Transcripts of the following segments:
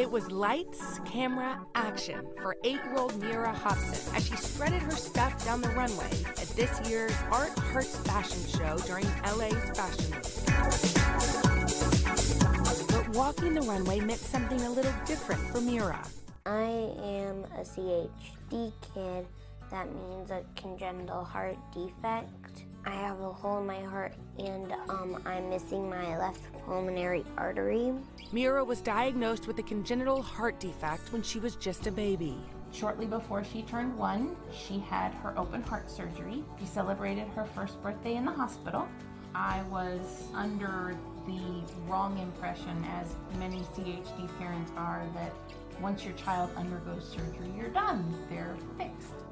It was lights, camera, action for 8-year-old Mira Hobson as she strutted her stuff down the runway at this year's Art Hearts fashion show during LA's Fashion Week. But walking the runway meant something a little different for Mira. I am a CHD kid. That means a congenital heart defect. I have a hole in my heart and I'm missing my left pulmonary artery. Mira was diagnosed with a congenital heart defect when she was just a baby. Shortly before she turned 1, she had her open heart surgery. She celebrated her first birthday in the hospital. I was under the wrong impression, as many CHD parents are, that once your child undergoes surgery, you're done. They're fixed.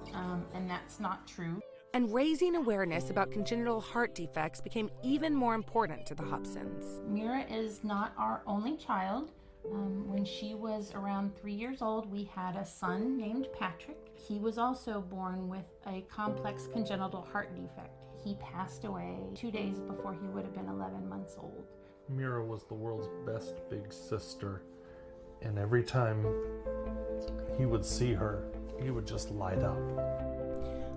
And that's not true. And raising awareness about congenital heart defects became even more important to the Hobsons. Mira is not our only child. When she was around 3 years old, we had a son named Patrick. He was also born with a complex congenital heart defect. He passed away 2 days before he would have been 11 months old. Mira was the world's best big sister, and every time he would see her, he would just light up.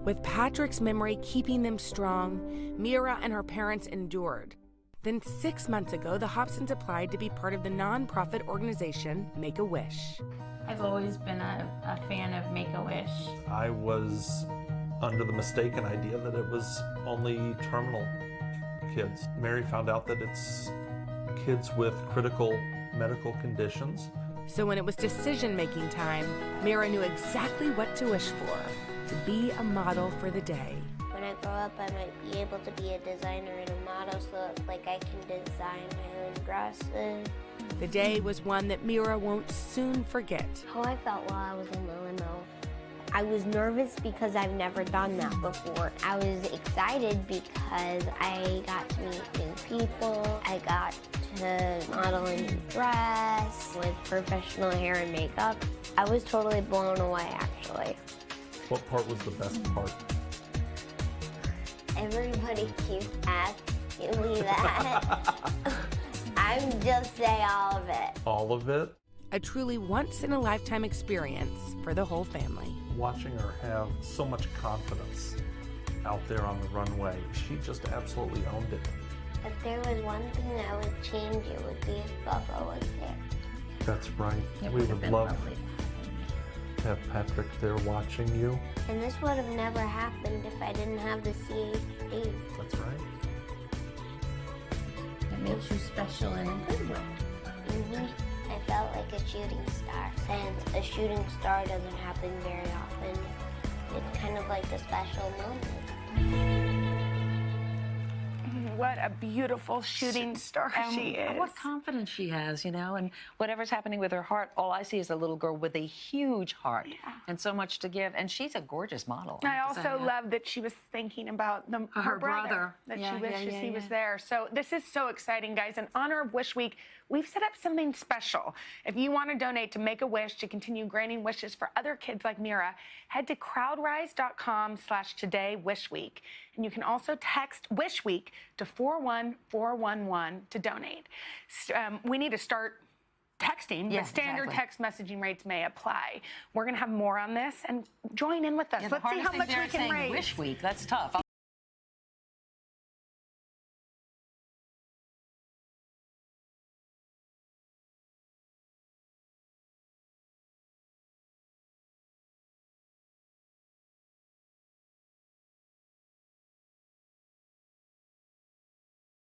With Patrick's memory keeping them strong, Mira and her parents endured. Then 6 months ago, the Hobsons applied to be part of the nonprofit organization Make-A-Wish. I've always been a fan of Make-A-Wish. I was under the mistaken idea that it was only terminal kids. Mary found out that it's kids with critical medical conditions. So when it was decision-making time, Mira knew exactly what to wish for: to be a model for the day. When I grow up, I might be able to be a designer and a model, so like I can design my own dresses. The day was one that Mira won't soon forget. How I felt while I was in the limo. I was nervous because I've never done that before. I was excited because I got to meet new people. I got to model a new dress with professional hair and makeup. I was totally blown away, actually. What part was the best part? Everybody keeps asking me that. I'm just saying all of it. All of it? A truly once-in-a-lifetime experience for the whole family. Watching her have so much confidence out there on the runway, she just absolutely owned it. If there was one thing that would change, it would be if Bubba was there. That's right. It We would have would been love lovely. to have Patrick there watching you. And this would have never happened if I didn't have the CHD. That's right. It makes you special in a good way. I felt like a shooting star. Since a shooting star doesn't happen very often, it's kind of like a special moment. What a beautiful shooting star she is. What confidence she has, you know, and whatever's happening with her heart, all I see is a little girl with a huge heart and so much to give. And she's a gorgeous model. I also love that she was thinking about her brother, that she wishes he was there. So this is so exciting, guys. In honor of Wish Week, we've set up something special. If you want to donate to Make-A-Wish to continue granting wishes for other kids like Mira, head to crowdrise.com/todaywishweek. And you can also text Wish Week to 41411 to donate. We need to start texting, but standard text messaging rates may apply. We're going to have more on this, and join in with us. Yeah, Let's see how much we can raise. Wish Week, that's tough.